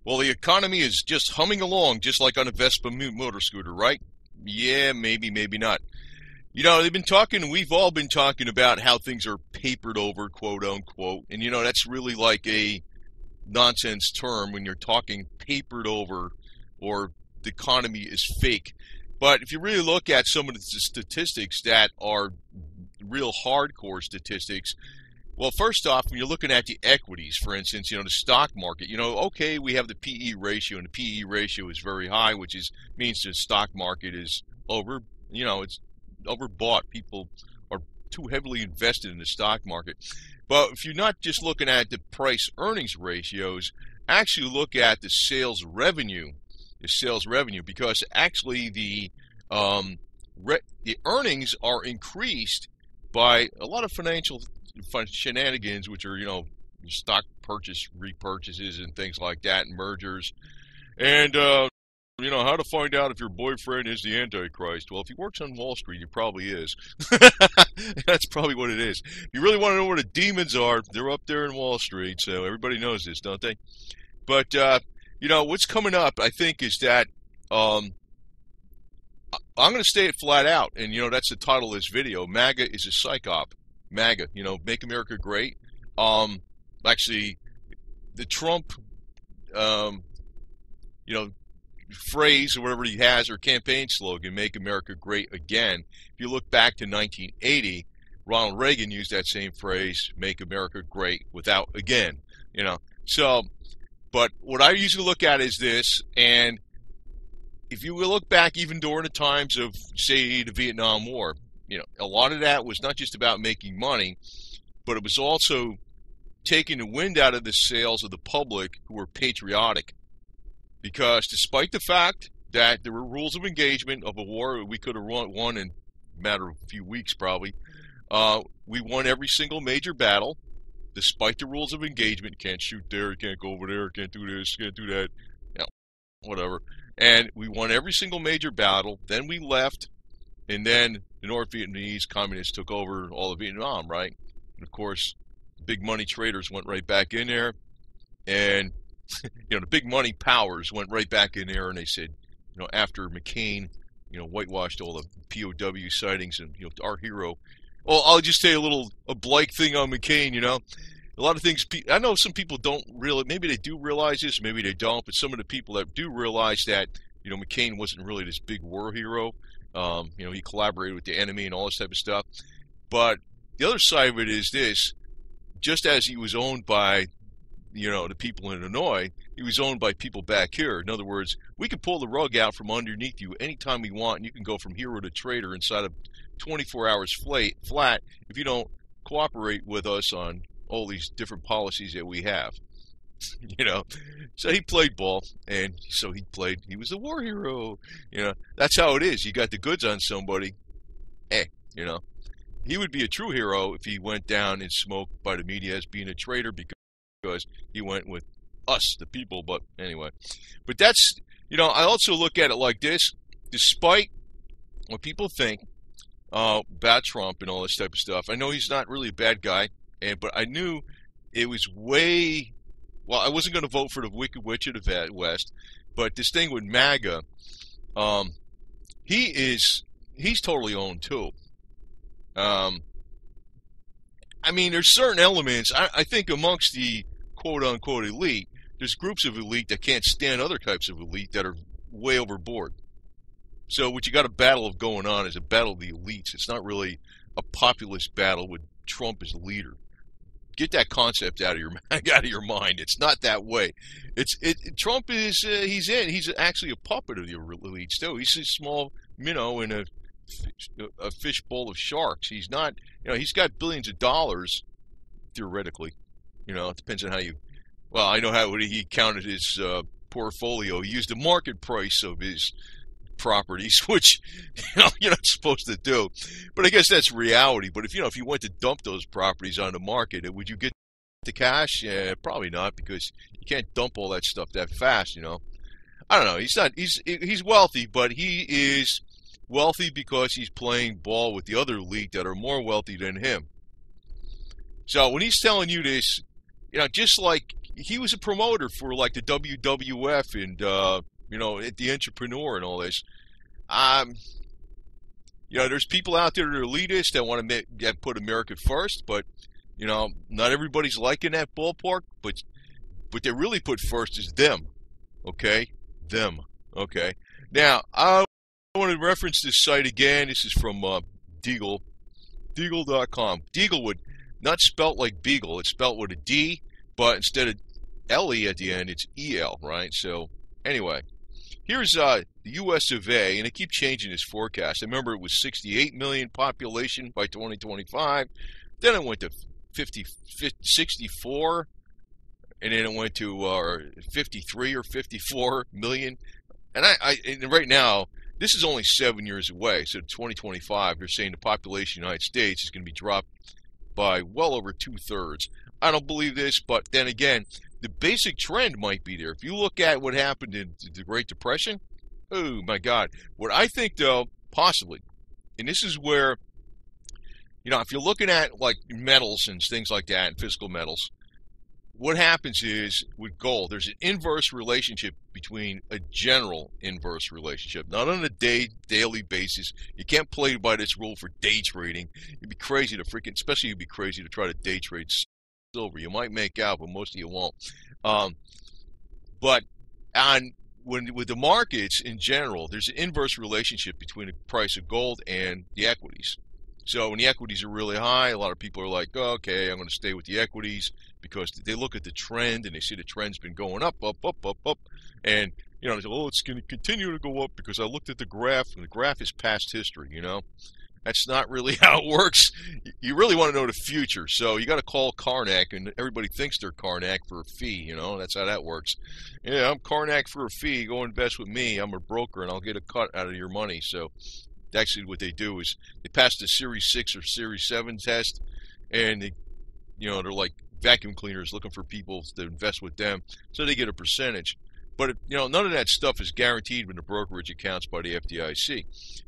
Well, the economy is just humming along, just like on a Vespa motor scooter, right? Yeah, maybe, maybe not. You know, we've all been talking about how things are papered over, quote unquote. And, you know, that's really like a nonsense term when you're talking papered over or the economy is fake. But if you really look at some of the statistics that are real hardcore statistics, well, first off, when you're looking at the equities, for instance, you know, the stock market, you know, okay, we have the PE ratio, and the PE ratio is very high, which means the stock market is it's overbought. People are too heavily invested in the stock market. But if you're not just looking at the price earnings ratios, actually look at the sales revenue, because actually the earnings are increased by a lot of financial shenanigans, which are, you know, stock repurchases and things like that, and mergers. And, you know, how to find out if your boyfriend is the Antichrist. Well, if he works on Wall Street, he probably is. That's probably what it is. If you really want to know where the demons are, they're up there in Wall Street, so everybody knows this, don't they? But, you know, what's coming up, I think, is that I'm going to say it flat out, and, you know, that's the title of this video. MAGA is a psych op. MAGA, you know, Make America Great. Actually, the Trump, you know, phrase or whatever he has, or campaign slogan, Make America Great Again. If you look back to 1980, Ronald Reagan used that same phrase, Make America Great Without Again, you know. So, but what I usually look at is this, and if you look back even during the times of, say, the Vietnam War, you know, a lot of that was not just about making money, but it was also taking the wind out of the sails of the public who were patriotic. Because despite the fact that there were rules of engagement of a war we could have won in a matter of a few weeks probably, we won every single major battle. Despite the rules of engagement, can't shoot there, can't go over there, can't do this, can't do that, you know, whatever. And we won every single major battle. Then we left, and then the North Vietnamese communists took over all of Vietnam, right? And of course, big money traders went right back in there, and you know, the big money powers went right back in there, and they said, you know, after McCain, you know, whitewashed all the POW sightings, and, you know, our hero. Well, I'll just say a Blake thing on McCain, you know. A lot of things, I know some people don't really, maybe they do realize this, maybe they don't, but some of the people that do realize that, you know, McCain wasn't really this big war hero. You know, he collaborated with the enemy and all this type of stuff. But the other side of it is this: just as he was owned by, you know, the people in Illinois, he was owned by people back here. In other words, we can pull the rug out from underneath you anytime we want, and you can go from hero to traitor inside of 24 hours flat if you don't cooperate with us on all these different policies that we have. You know, so he played ball, and so he was a war hero. You know, that's how it is. You got the goods on somebody, you know. He would be a true hero if he went down and smoked by the media as being a traitor, because he went with us, the people. But anyway, but that's, you know, I also look at it like this: despite what people think about Trump and all this type of stuff, I know he's not really a bad guy, but I knew it was way. Well, I wasn't going to vote for the Wicked Witch of the West, but this thing with MAGA, he's totally owned too. I mean, there's certain elements, I think amongst the quote-unquote elite, there's groups of elite that can't stand other types of elite that are way overboard. So what you got a battle of going on is a battle of the elites. It's not really a populist battle with Trump as the leader. Get that concept out of your mind. It's not that way. Trump is he's actually a puppet of the elites too. He's a small minnow in a fish bowl of sharks. He's not, you know, he's got billions of dollars theoretically. You know, it depends on how you. Well, I know how he counted his portfolio. He used the market price of his properties, which, you know, you're not supposed to do. But I guess that's reality. But if you went to dump those properties on the market, would you get the cash? Yeah, probably not, because you can't dump all that stuff that fast, you know. I don't know. He's wealthy, but he is wealthy because he's playing ball with the other elite that are more wealthy than him. So when he's telling you this, you know, just like he was a promoter for like the WWF and you know, the Entrepreneur and all this. You know, there's people out there that are elitist that want to put America first, but you know, not everybody's liking that ballpark. But what they really put first is them. Okay, them. Okay. Now I want to reference this site again. This is from Deagle, Deagle.com. Deagle would not spelt like beagle. It's spelt with a D, but instead of LE at the end, it's EL, right? So anyway, here's the U.S. of A, and they keep changing this forecast. I remember it was 68 million population by 2025. Then it went to 64, and then it went to 53 or 54 million. And and right now, this is only 7 years away. So 2025, they're saying the population of the United States is going to be dropped by well over 2/3. I don't believe this, but then again, the basic trend might be there. If you look at what happened in the Great Depression, oh my God. What I think, though, possibly, and this is where, you know, if you're looking at like metals and things like that, and physical metals, what happens is with gold, there's an inverse relationship between a general inverse relationship, not on a daily basis. You can't play by this rule for day trading. You'd be crazy to especially you'd be crazy to try to day trade silver. You might make out, but most of you won't. But with the markets in general, there's an inverse relationship between the price of gold and the equities. So when the equities are really high, a lot of people are like, oh, okay, I'm going to stay with the equities, because they look at the trend and they see the trend's been going up, and you know, they say, oh, it's going to continue to go up because I looked at the graph, and the graph is past history. You know, that's not really how it works. You really want to know the future, so you got to call Karnak, and everybody thinks they're Karnak for a fee. You know, that's how that works. Yeah, I'm Karnak for a fee. Go invest with me. I'm a broker, and I'll get a cut out of your money. So actually, what they do is they pass the Series 6 or Series 7 test, and they, you know, they're like vacuum cleaners looking for people to invest with them, so they get a percentage. But you know, none of that stuff is guaranteed in the brokerage accounts by the FDIC.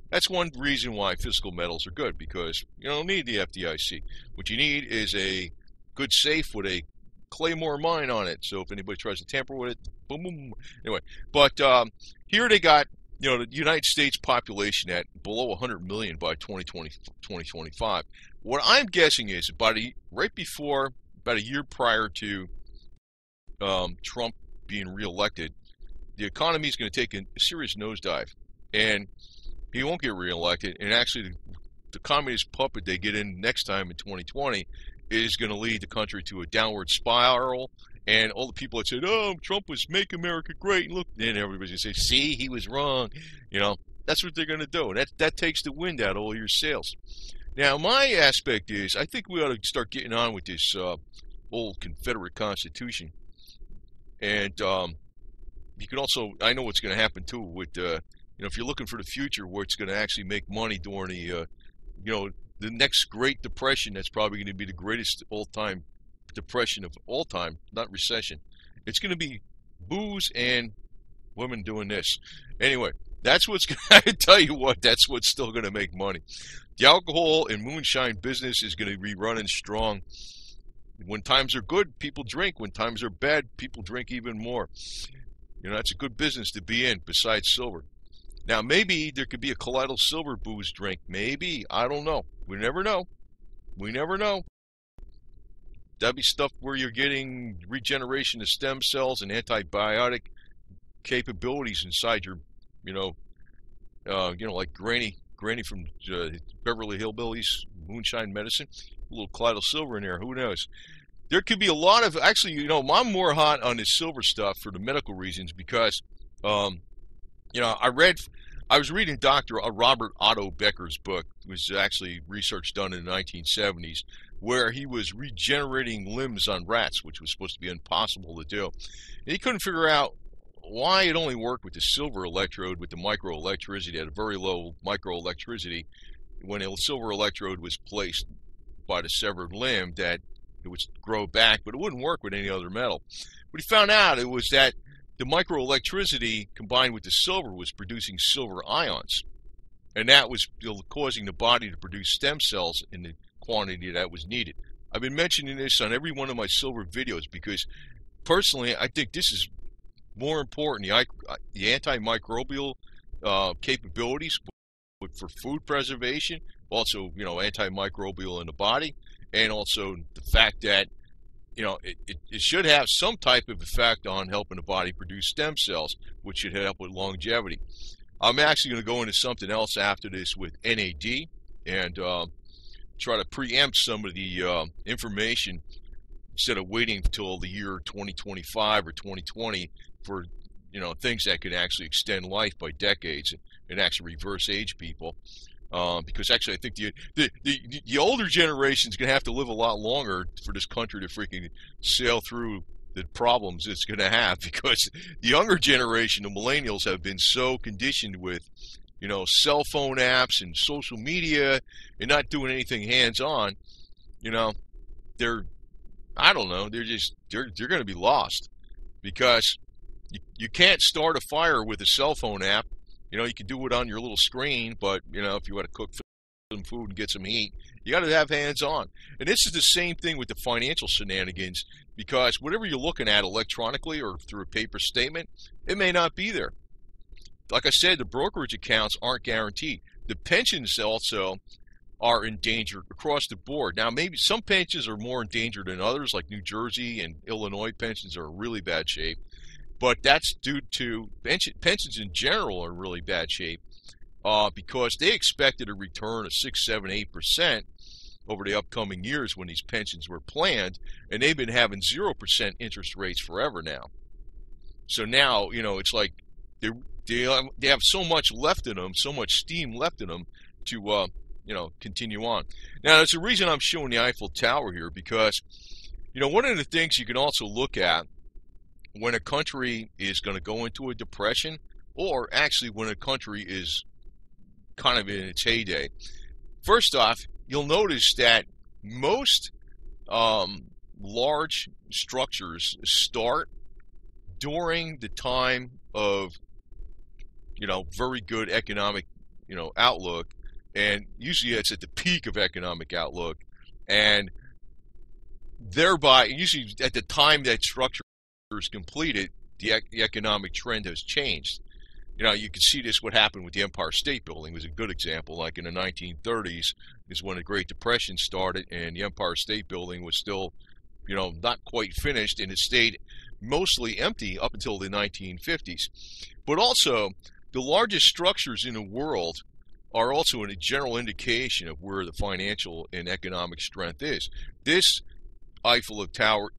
That's one reason why physical metals are good, because you don't need the FDIC. What you need is a good safe with a Claymore mine on it. So if anybody tries to tamper with it, boom, boom. Anyway, but here they got, you know, the United States population at below 100 million by 2025. What I'm guessing is about a year prior to Trump being reelected, the economy is going to take a serious nosedive, and he won't get reelected. And actually, the communist puppet they get in next time in 2020 is going to lead the country to a downward spiral. And all the people that said, "Oh, Trump was make America great," and look, then everybody's going to say, "See, he was wrong." You know, that's what they're going to do. That takes the wind out of all your sails. Now, my aspect is, I think we ought to start getting on with this old Confederate Constitution. And you can also, I know what's going to happen too with, you know, if you're looking for the future where it's going to actually make money during the, you know, the next Great Depression, that's probably going to be the greatest all-time depression of all time, not recession. It's going to be booze and women doing this. Anyway, that's what's going to, I tell you what, that's what's still going to make money. The alcohol and moonshine business is going to be running strong. When times are good, people drink. When times are bad, people drink even more. You know, that's a good business to be in, besides silver. Now, maybe there could be a colloidal silver booze drink. Maybe. I don't know. We never know. We never know. That'd be stuff where you're getting regeneration of stem cells and antibiotic capabilities inside your, you know, like Granny from Beverly Hillbillies, moonshine medicine. A little colloidal silver in there. Who knows? There could be a lot of, actually, you know, I'm more hot on this silver stuff for the medical reasons because, you know, I was reading Dr. Robert Otto Becker's book. It was actually research done in the 1970s where he was regenerating limbs on rats, which was supposed to be impossible to do. And he couldn't figure out why it only worked with the silver electrode with the microelectricity at a very low microelectricity when a silver electrode was placed by the severed limb, that it would grow back, but it wouldn't work with any other metal. What he found out, it was that the microelectricity combined with the silver was producing silver ions, and that was causing the body to produce stem cells in the quantity that was needed. I've been mentioning this on every one of my silver videos because Personally, I think this is more important. The antimicrobial capabilities for food preservation, also, antimicrobial in the body, and also the fact that, it should have some type of effect on helping the body produce stem cells, which should help with longevity. I'm actually going to go into something else after this with NAD and try to preempt some of the information instead of waiting until the year 2025 or 2020 for things that could actually extend life by decades and actually reverse age people. Because actually, I think the older generation's going to have to live a lot longer for this country to freaking sail through the problems it's going to have, because the younger generation, the millennials, have been so conditioned with, cell phone apps and social media and not doing anything hands-on. They're, I don't know, they're going to be lost, because you can't start a fire with a cell phone app. You can do it on your little screen, but, if you want to cook some food and get some heat, you got to have hands-on. And this is the same thing with the financial shenanigans, because whatever you're looking at electronically or through a paper statement, it may not be there. Like I said, the brokerage accounts aren't guaranteed. The pensions also are in danger across the board. Now, maybe some pensions are more in danger than others, like New Jersey and Illinois pensions are in really bad shape. But that's due to pensions in general are in really bad shape because they expected a return of 6, 7, 8% over the upcoming years when these pensions were planned, and they've been having 0% interest rates forever now. So now, it's like they have so much left in them, so much steam left in them to, continue on. Now, there's a reason I'm showing the Eiffel Tower here, because, one of the things you can also look at when a country is going to go into a depression, or actually when a country is kind of in its heyday. First off, you'll notice that most large structures start during the time of, very good economic, outlook, and usually it's at the peak of economic outlook, and thereby, usually at the time that structure is completed, the economic trend has changed. You can see this, what happened with the Empire State Building was a good example. Like in the 1930s is when the Great Depression started, and the Empire State Building was still, not quite finished, and it stayed mostly empty up until the 1950s. But also, the largest structures in the world are also a general indication of where the financial and economic strength is. This Eiffel Tower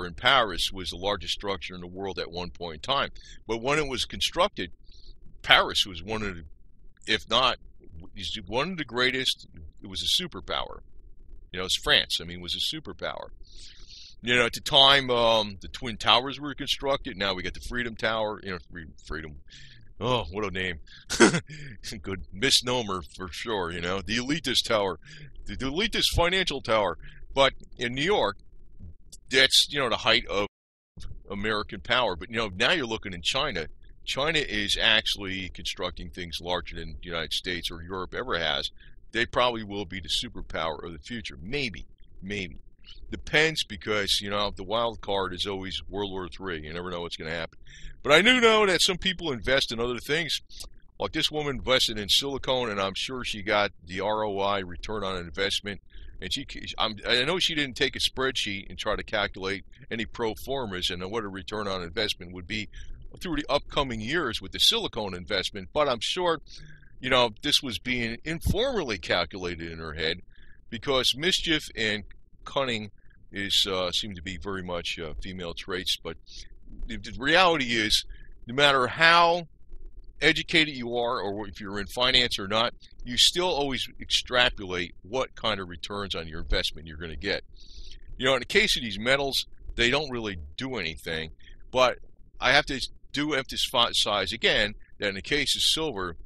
in Paris was the largest structure in the world at one point in time. But when it was constructed, Paris was one of the, if not, one of the greatest. It was a superpower. It's France. It was a superpower. At the time, the Twin Towers were constructed. Now we got the Freedom Tower. Freedom. Oh, what a name. Good misnomer for sure, The elitist tower. The elitist financial tower. But in New York, that's, the height of American power. But, now you're looking in China. China is actually constructing things larger than the United States or Europe ever has. They probably will be the superpower of the future. Maybe. Depends, because, the wild card is always World War III. You never know what's going to happen. But I do know that some people invest in other things. Like this woman invested in silicone, and I'm sure she got the ROI, return on investment. And I know she didn't take a spreadsheet and try to calculate any pro formas and what a return on investment would be through the upcoming years with the silicone investment. But I'm sure, this was being informally calculated in her head, because mischief and cunning seem to be very much female traits. But the reality is, no matter how educated you are, or if you're in finance or not, you still always extrapolate what kind of returns on your investment you're going to get. In the case of these metals, they don't really do anything, but I have to emphasize again that in the case of silver,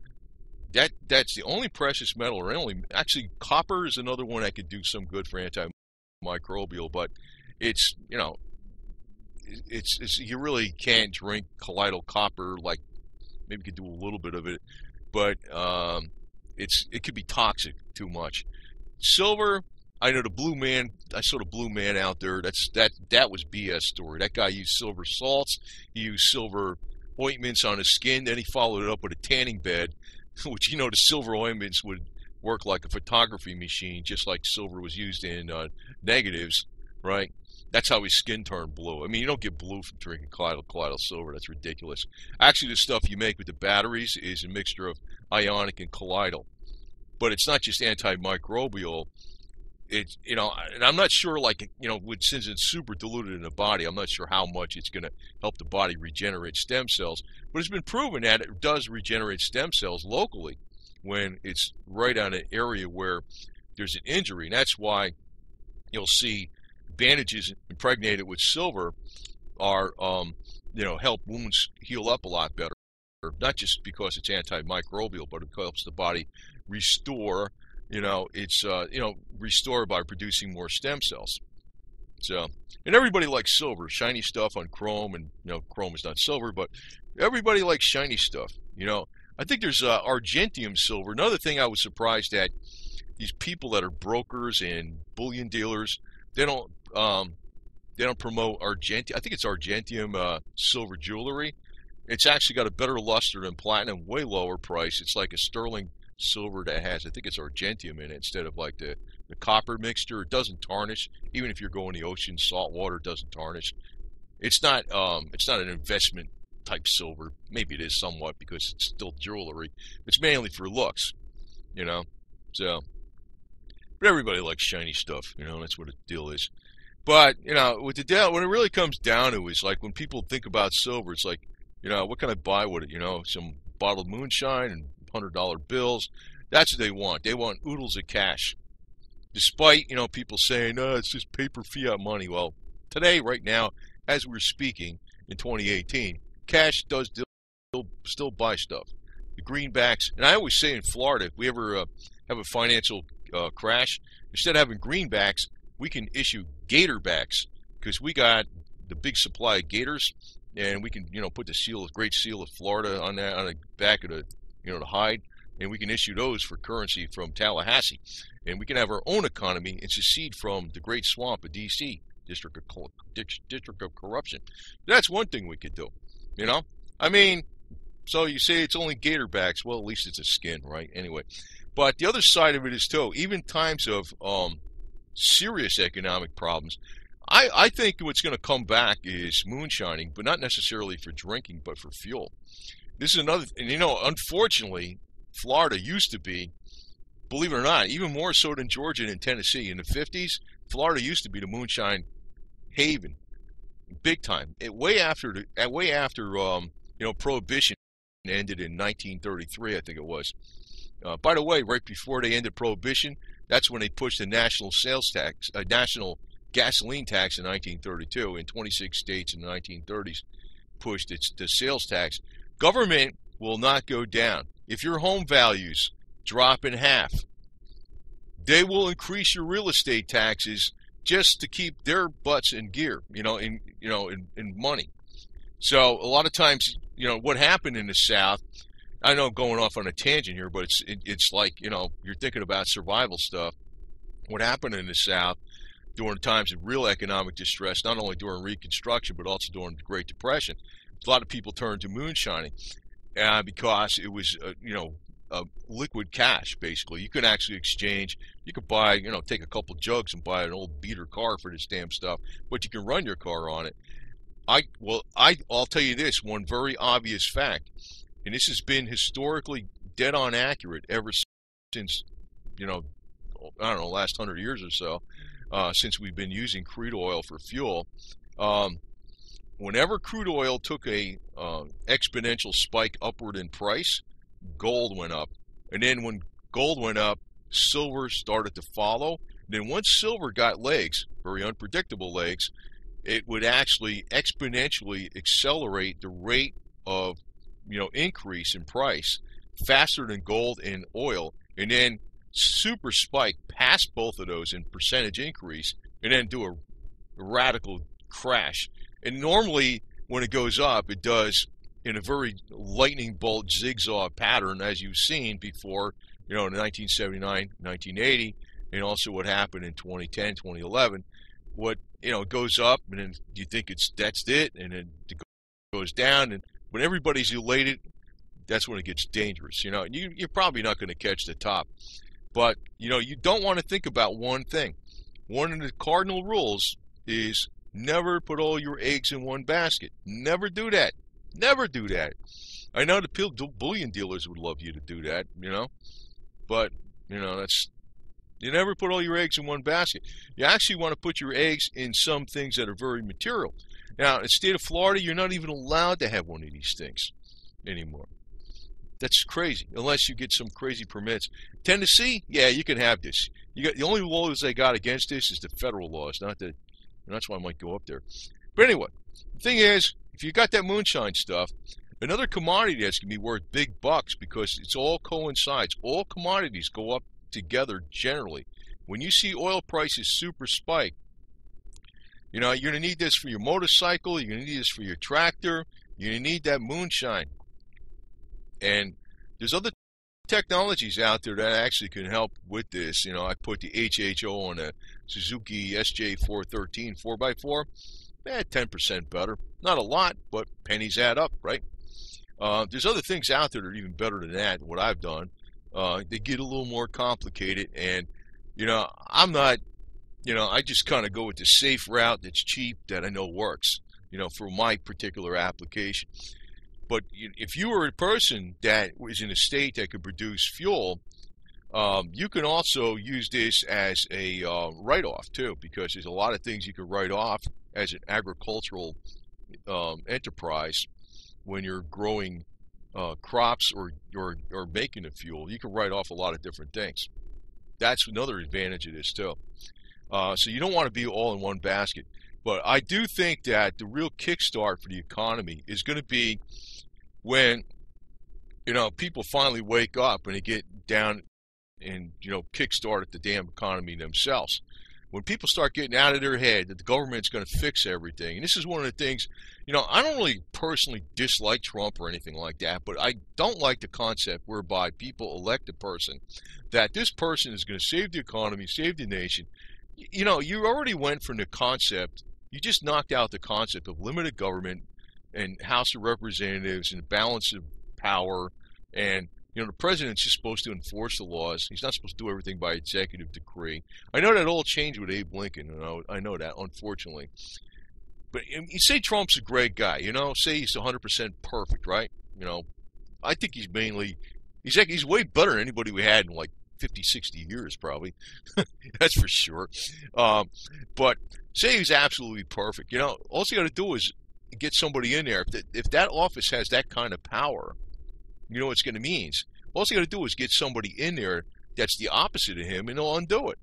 that's the only precious metal, or actually copper is another one that could do some good for antimicrobial, but it's, it's you really can't drink colloidal copper. Like, maybe you could do a little bit of it, but it could be toxic too much. Silver, I know the blue man. I saw the blue man out there. That was BS story. That guy used silver salts. He used silver ointments on his skin. Then he followed it up with a tanning bed, which the silver ointments would work like a photography machine, just like silver was used in negatives, right? That's how his skin turned blue. I mean, you don't get blue from drinking colloidal silver. That's ridiculous. Actually, the stuff you make with the batteries is a mixture of ionic and colloidal. But it's not just antimicrobial. It's, and I'm not sure, since it's super diluted in the body, I'm not sure how much it's going to help the body regenerate stem cells. But it's been proven that it does regenerate stem cells locally when it's right on an area where there's an injury. And that's why you'll see bandages impregnated with silver are, help wounds heal up a lot better. Not just because it's antimicrobial, but it helps the body restore, restore by producing more stem cells. So, and everybody likes silver, shiny stuff on chrome, and, chrome is not silver, but everybody likes shiny stuff, I think there's argentium silver. Another thing I was surprised at, these people that are brokers and bullion dealers, they don't promote argentium. I think it's argentium silver jewelry. It's actually got a better luster than platinum, way lower price. It's like a sterling silver that has, I think it's argentium in it instead of like the copper mixture. It doesn't tarnish. Even if you're going the ocean, salt water, it doesn't tarnish. It's not an investment type silver. Maybe it is somewhat because it's still jewelry. It's mainly for looks, So, but everybody likes shiny stuff, that's what the deal is. But, with the deal, when it really comes down to it, it's like when people think about silver, it's like, what can I buy with it? Some bottled moonshine and $100 bills. That's what they want. They want oodles of cash. Despite, people saying, it's just paper fiat money. Well, today, right now, as we're speaking in 2018, cash does still buy stuff. The greenbacks, and I always say in Florida, if we ever have a financial crash, instead of having greenbacks, we can issue gatorbacks because we got the big supply of gators. And we can, put the great seal of Florida on the back of the, the hide, and we can issue those for currency from Tallahassee. And we can have our own economy and secede from the great swamp of D.C., District of Corruption. That's one thing we could do, I mean, so you say it's only gatorbacks. Well, at least it's a skin, right? Anyway, but the other side of it is, too, even times of serious economic problems, I think what's going to come back is moonshining, but not necessarily for drinking, but for fuel. This is another, and unfortunately, Florida used to be, believe it or not, even more so than Georgia and Tennessee. In the 50s, Florida used to be the moonshine haven, big time. Way after Prohibition ended in 1933, I think it was. By the way, right before they ended Prohibition, that's when they pushed the national sales tax, national gasoline tax in 1932. In 26 states in the 1930s pushed the sales tax. Government will not go down. If your home values drop in half, they will increase your real estate taxes just to keep their butts in gear, in money. So a lot of times, what happened in the South, I know I'm going off on a tangent here, but it's like, you're thinking about survival stuff. What happened in the South during times of real economic distress, not only during Reconstruction, but also during the Great Depression, a lot of people turned to moonshining because it was, liquid cash, basically. You could actually exchange, you could buy, take a couple jugs and buy an old beater car for this damn stuff, but you can run your car on it. I'll tell you this, one very obvious fact, and this has been historically dead on accurate ever since, last 100 years or so. Since we've been using crude oil for fuel, whenever crude oil took a exponential spike upward in price, gold went up. And then when gold went up, silver started to follow. And then once silver got legs, very unpredictable legs, it would actually exponentially accelerate the rate of increase in price faster than gold and oil, and then super spike past both of those in percentage increase, and then do a radical crash. And normally when it goes up, it does in a very lightning bolt zigzag pattern, as you've seen before, in 1979, 1980, and also what happened in 2010, 2011. What, it goes up, and then you think that's it, and then it goes down, and when everybody's elated, that's when it gets dangerous. You're probably not going to catch the top, but you don't want to think about one thing. One of the cardinal rules is never put all your eggs in one basket. Never do that. Never do that. I know the bullion dealers would love you to do that, but that's. You never put all your eggs in one basket. You actually want to put your eggs in some things that are very material. Now, in the state of Florida, you're not even allowed to have one of these things anymore. That's crazy, unless you get some crazy permits. Tennessee, yeah, you can have this. The only laws they got against this is the federal laws, not the. And that's why I might go up there. But anyway, the thing is, if you got that moonshine stuff, another commodity that's going to be worth big bucks because it's all coincides. All commodities go up together generally. When you see oil prices super spike, you're going to need this for your motorcycle, you're going to need this for your tractor, you're going to need that moonshine. And there's other technologies out there that actually can help with this. I put the HHO on a Suzuki SJ413 4x4, 10% better. Not a lot, but pennies add up, right? There's other things out there that are even better than that, what I've done. They get a little more complicated, and I'm not, I just kind of go with the safe route that's cheap, that I know works, for my particular application. But if you were a person that was in a state that could produce fuel, you can also use this as a write-off too, because there's a lot of things you can write off as an agricultural enterprise when you're growing crops or making the fuel. You can write off a lot of different things. That's another advantage of this too. So you don't want to be all in one basket. But I do think that the real kickstart for the economy is going to be when people finally wake up and they get down and kickstart the damn economy themselves. When people start getting out of their head that the government's going to fix everything, and this is one of the things, I don't really personally dislike Trump or anything like that, but I don't like the concept whereby people elect a person that this person is going to save the economy, save the nation. You already went from the concept, you just knocked out the concept of limited government and House of Representatives and balance of power, and the president's just supposed to enforce the laws. He's not supposed to do everything by executive decree. I know that all changed with Abe Lincoln. I know that, unfortunately. But you say Trump's a great guy. Say he's 100% perfect, right? I think he's way better than anybody we had in like 50, 60 years, probably. That's for sure. But say he's absolutely perfect. All you got to do is get somebody in there. If that office has that kind of power, you know what it's going to mean. All you got to do is get somebody in there that's the opposite of him, and they'll undo it.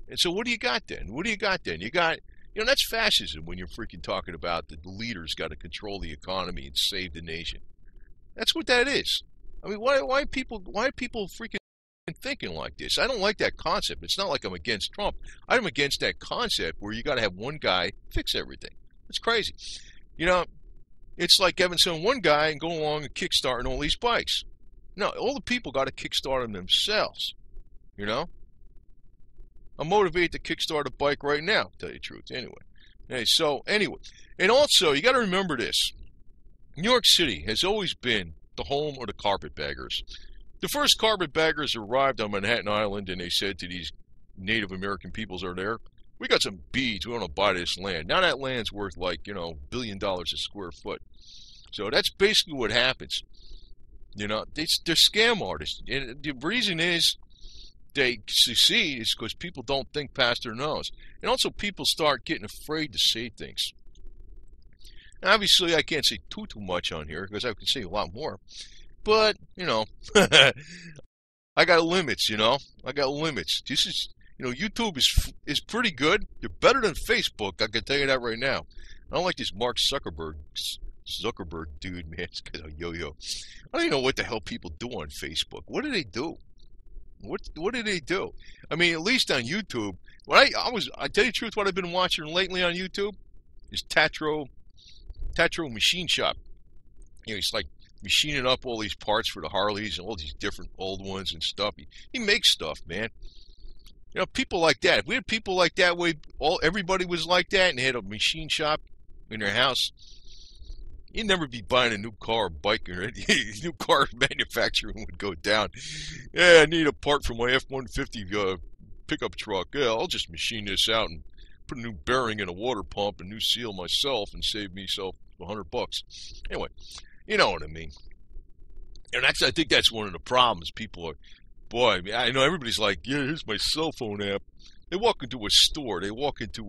And so what do you got then? You got, that's fascism when you're freaking talking about the leaders got to control the economy and save the nation. That's what that is. I mean, why are people freaking thinking like this? I don't like that concept. It's not like I'm against Trump. I'm against that concept where you got to have one guy fix everything. It's crazy. It's like having some one guy and go along and kickstarting all these bikes. No, all the people got to kickstart them themselves. I'm motivated to kickstart a bike right now, to tell you the truth. Anyway. And also, you got to remember this. New York City has always been the home of the carpetbaggers. The first carpetbaggers arrived on Manhattan Island, and they said to these Native American peoples are there, we got some beads, we want to buy this land. Now that land's worth like, $1 billion a square foot. So that's basically what happens. They're scam artists. And the reason is they succeed is because people don't think past their nose. And also people start getting afraid to say things. Now, obviously, I can't say too much on here because I can say a lot more. But, I got limits, I got limits. This is, YouTube is pretty good. They're better than Facebook, I can tell you that right now. I don't like this Mark Zuckerberg dude, man. It's kind of yo-yo. I don't even know what the hell people do on Facebook. What do they do? What do they do? I mean, at least on YouTube, I tell you the truth, what I've been watching lately on YouTube is Tatro Machine Shop. He's like machining up all these parts for the Harleys and all these different old ones and stuff. He makes stuff, man. You know, people like that. If we had people like that, everybody was like that, and they had a machine shop in their house, you'd never be buying a new car or bike, or any new car manufacturing would go down. Yeah, I need a part for my F-150 pickup truck. Yeah, I'll just machine this out and put a new bearing in a water pump, a new seal myself, and save myself $100. Anyway, you know what I mean. And I think that's one of the problems. People are, boy, I know everybody's like, yeah, here's my cell phone app. They walk into a store, they walk into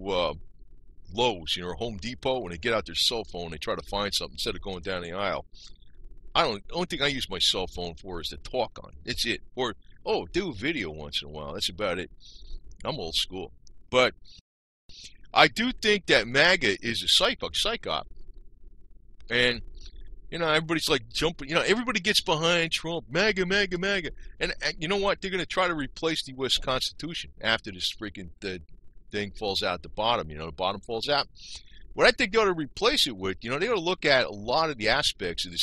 Lowe's, or Home Depot, and they get out their cell phone, they try to find something instead of going down the aisle. The only thing I use my cell phone for is to talk on. It's it. Or, do a video once in a while. That's about it. I'm old school. But I do think that MAGA is a psych op. And, everybody's like jumping, everybody gets behind Trump, MAGA, MAGA, MAGA. And you know what? They're going to try to replace the U.S. Constitution after this freaking thing falls out the bottom, the bottom falls out. What I think they ought to replace it with, they ought to look at a lot of the aspects of the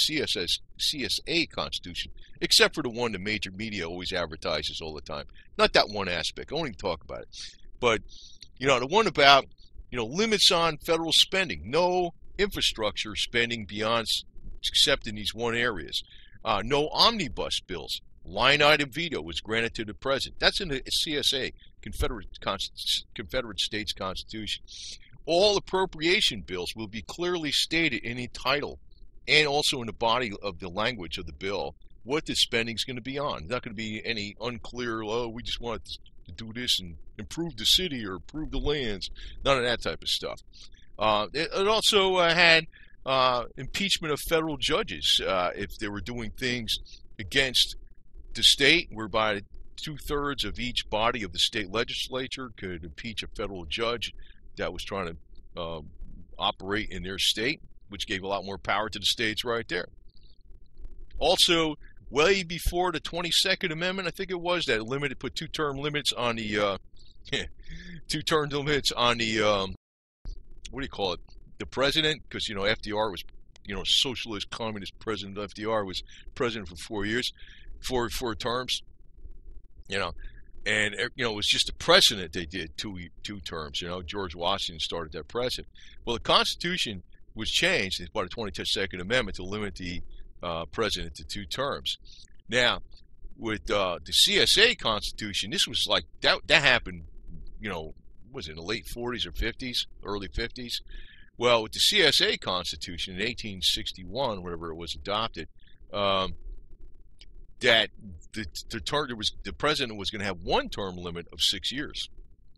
CSA Constitution, except for the one the major media always advertises all the time. Not that one aspect. I won't even talk about it. But, the one about, limits on federal spending. No infrastructure spending beyond except in these one areas. No omnibus bills. Line item veto was granted to the president. That's in the CSA, Confederate States Constitution. All appropriation bills will be clearly stated in the title and also in the body of the language of the bill what the spending is going to be on. It's not going to be any unclear, we just want to do this and improve the city or improve the lands. None of that type of stuff. It also had impeachment of federal judges if they were doing things against the state, whereby 2/3 of each body of the state legislature could impeach a federal judge that was trying to operate in their state, which gave a lot more power to the states right there. Also, way before the 22nd Amendment, I think it was, that put two-term limits on the what do you call it? The president, because FDR was, socialist communist president. FDR was president for 4 years, four terms. And it was just a precedent they did two terms. George Washington started that precedent. Well, the Constitution was changed by the 22nd Amendment to limit the president to 2 terms. Now, with the CSA Constitution, this was like that happened. Was it in the late 40s or 50s, early 50s? Well, with the CSA Constitution in 1861, whenever it was adopted, that the president was going to have 1 term limit of 6 years.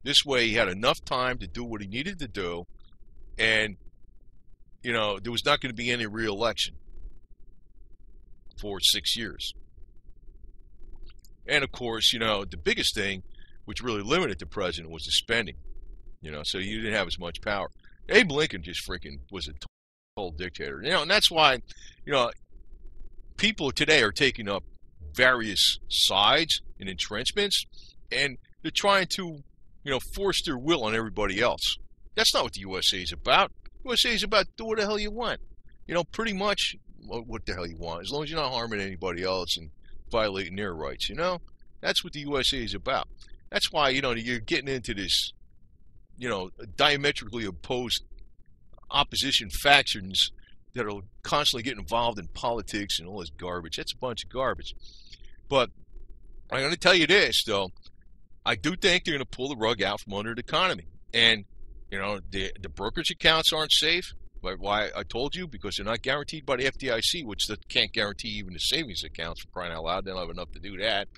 This way, he had enough time to do what he needed to do, and there was not going to be any re-election for 6 years. And of course, the biggest thing, which really limited the president, was the spending. So you didn't have as much power. Abe Lincoln just freaking was a total dictator. And that's why, people today are taking up various sides and entrenchments, and they're trying to, force their will on everybody else. That's not what the USA is about. The USA is about do what the hell you want. Pretty much what the hell you want, as long as you're not harming anybody else and violating their rights. That's what the USA is about. That's why, you're getting into this, diametrically opposed opposition factions that are constantly getting involved in politics and all this garbage. That's a bunch of garbage. But I'm going to tell you this, though. I do think they're going to pull the rug out from under the economy. And, the brokerage accounts aren't safe. But why I told you? Because they're not guaranteed by the FDIC, which they can't guarantee even the savings accounts, for crying out loud. They don't have enough to do that.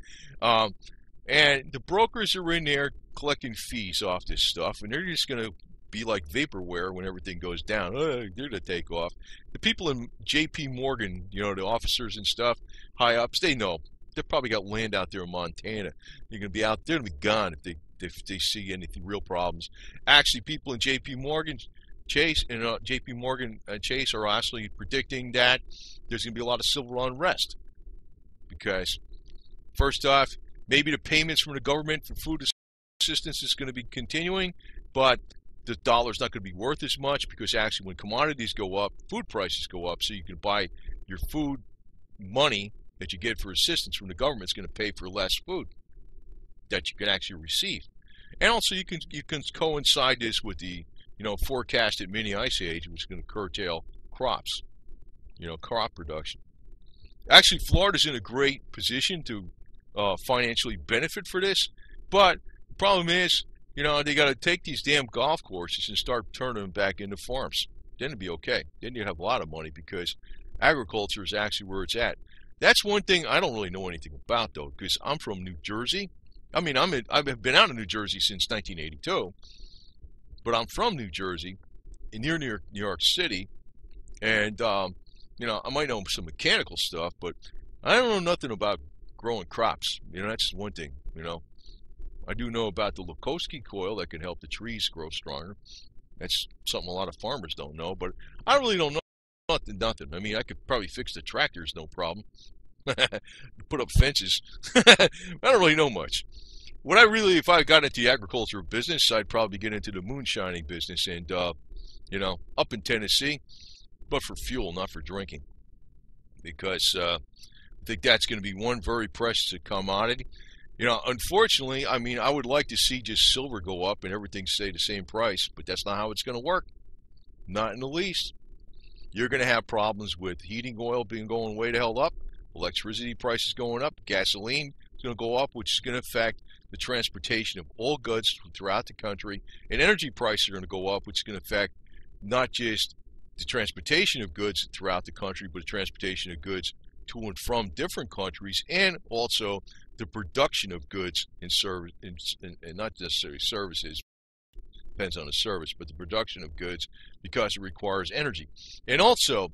And the brokers are in there collecting fees off this stuff, and they're just going to be like vaporware when everything goes down. They're going to take off. The people in J.P. Morgan, the officers and stuff, high ups, they know. They've probably got land out there in Montana. They're going to be out there and be gone if they see any real problems. Actually, people in J.P. Morgan Chase are actually predicting that there's going to be a lot of civil unrest. Because, first off, maybe the payments from the government for food assistance is going to be continuing, but the dollar's not going to be worth as much, because actually when commodities go up, food prices go up, so you can buy your food. Money that you get for assistance from the government is going to pay for less food that you can actually receive. And also you can coincide this with the forecasted mini ice age, which is going to curtail crops, crop production. Actually, Florida's in a great position to financially benefit for this, but the problem is, they got to take these damn golf courses and start turning them back into farms. Then it'd be okay. Then you'd have a lot of money because agriculture is actually where it's at. That's one thing I don't really know anything about, though, because I'm from New Jersey. I mean, I've been out of New Jersey since 1982, but I'm from New Jersey, near New York City, and I might know some mechanical stuff, but I don't know nothing about growing crops. That's one thing. I do know about the Lukowski coil that can help the trees grow stronger. That's something a lot of farmers don't know, but I really don't know nothing. I mean, I could probably fix the tractors, no problem. Put up fences. I don't really know much. If I got into the agricultural business, I'd probably get into the moonshining business and, up in Tennessee, but for fuel, not for drinking. Because I think that's going to be one very precious commodity. Unfortunately, I mean, I would like to see just silver go up and everything stay the same price, but that's not how it's going to work. Not in the least. You're going to have problems with heating oil going way the hell up, electricity prices going up, gasoline is going to go up, which is going to affect the transportation of all goods throughout the country, and energy prices are going to go up, which is going to affect not just the transportation of goods throughout the country, but the transportation of goods to and from different countries, and also the production of goods and service, and not necessarily services, depends on the service, but the production of goods because it requires energy. And also,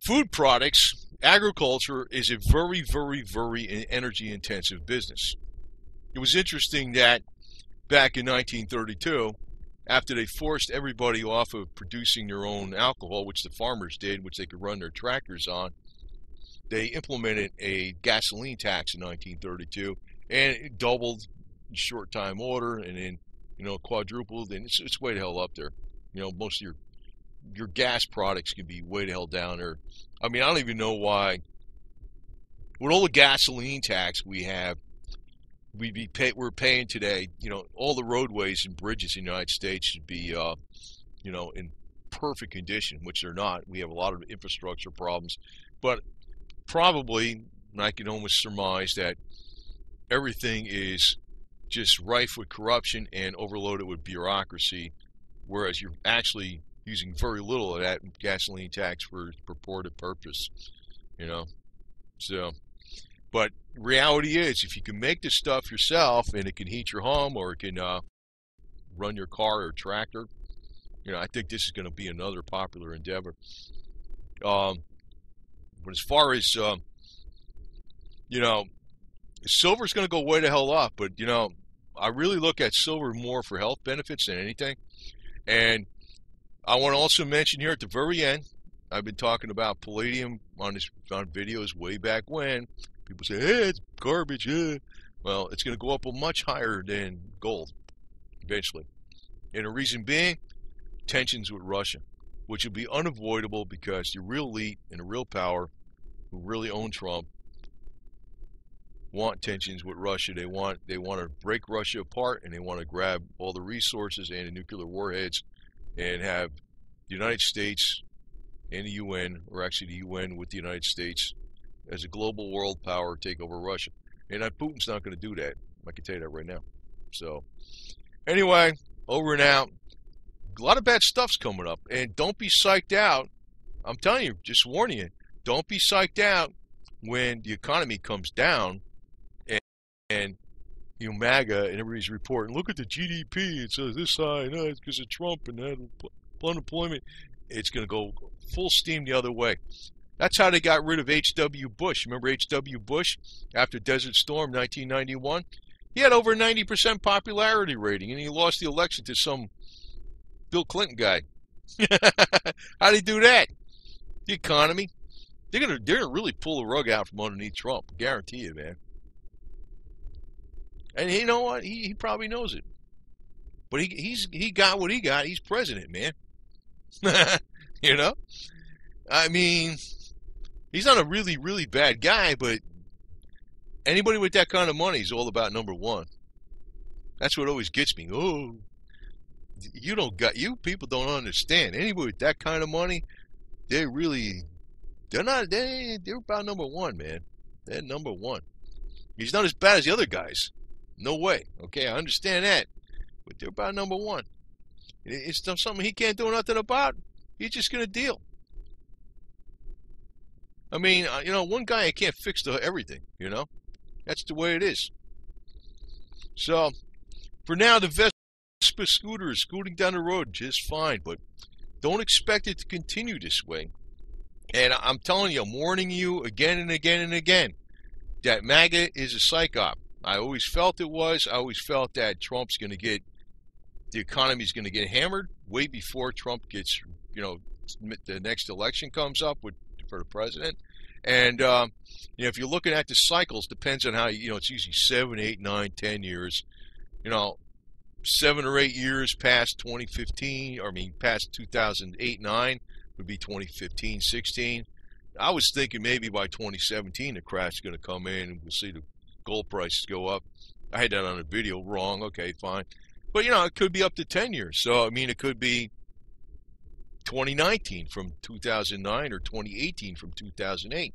food products, agriculture is a very, very, very energy-intensive business. It was interesting that back in 1932, after they forced everybody off of producing their own alcohol, which the farmers did, which they could run their tractors on, they implemented a gasoline tax in 1932, and it doubled in short time order, and then quadrupled, and it's way the hell up there. Most of your gas products can be way the hell down there. I mean, I don't even know why. With all the gasoline tax we have, we're paying today. All the roadways and bridges in the United States should be, in perfect condition, which they're not. We have a lot of infrastructure problems, but probably, I can almost surmise that everything is just rife with corruption and overloaded with bureaucracy, whereas you're actually using very little of that gasoline tax for its purported purpose, So, but reality is, if you can make this stuff yourself and it can heat your home or it can run your car or tractor, I think this is going to be another popular endeavor. But as far as, silver's going to go way the hell up, but, I really look at silver more for health benefits than anything. And I want to also mention here at the very end, I've been talking about palladium on videos way back when. People say, hey, it's garbage. Well, it's going to go up much higher than gold eventually. And the reason being, tensions with Russia, which will be unavoidable because the real elite and the real power who really own Trump want tensions with Russia. They want to break Russia apart, and they want to grab all the resources and the nuclear warheads and have the United States and the UN, or actually the UN with the United States as a global world power, take over Russia. And Putin's not going to do that. I can tell you that right now. So, anyway, over and out. A lot of bad stuff's coming up, and don't be psyched out. I'm telling you, just warning you, don't be psyched out when the economy comes down and MAGA and everybody's reporting, look at the GDP, it says this high, no, it's because of Trump and that unemployment. It's going to go full steam the other way. That's how they got rid of H.W. Bush. Remember H.W. Bush after Desert Storm 1991? He had over a 90% popularity rating, and he lost the election to some Bill Clinton guy. How'd he do that? The economy. They're gonna really pull the rug out from underneath Trump. Guarantee you, man. And you know what? He probably knows it. But he got what he got. He's president, man. I mean, he's not a really, really bad guy, but anybody with that kind of money is all about number one. That's what always gets me. Oh, you people don't understand. Anybody with that kind of money, they're about number one, man. They're number one. He's not as bad as the other guys. No way. Okay, I understand that. But they're about number one. It's something he can't do nothing about. He's just going to deal. I mean, one guy can't fix everything, That's the way it is. So, for now, the Vespa scooter is scooting down the road just fine, but don't expect it to continue this way. And I'm telling you, I'm warning you again and again and again that MAGA is a psych op. I always felt it was. I always felt that the economy's going to get hammered way before Trump gets, the next election comes up for the president. And, if you're looking at the cycles, depends on how, it's usually 7, 8, 9, 10 years. 7 or 8 years past 2008-9 would be 2015-16. I was thinking maybe by 2017 the crash is going to come in and we'll see the gold prices go up. I had that on a video. Wrong. Okay, fine. But, it could be up to 10 years. So, it could be 2019 from 2009 or 2018 from 2008.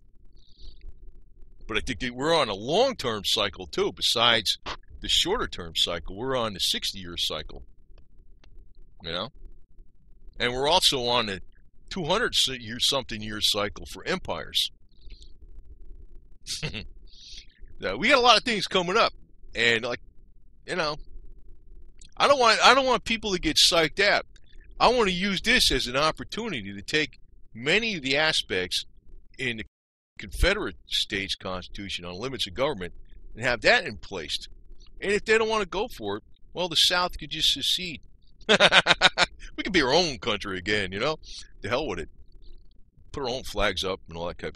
But I think that we're on a long-term cycle, too, besides the shorter-term cycle. We're on the 60-year cycle, And we're also on a 200-something year cycle for empires. Now, we got a lot of things coming up. And, I don't want people to get psyched out. I want to use this as an opportunity to take many of the aspects in the Confederate States Constitution on limits of government and have that in place. And if they don't want to go for it, well, the South could just secede. We could be our own country again, The hell with it. Put our own flags up and all that type of stuff.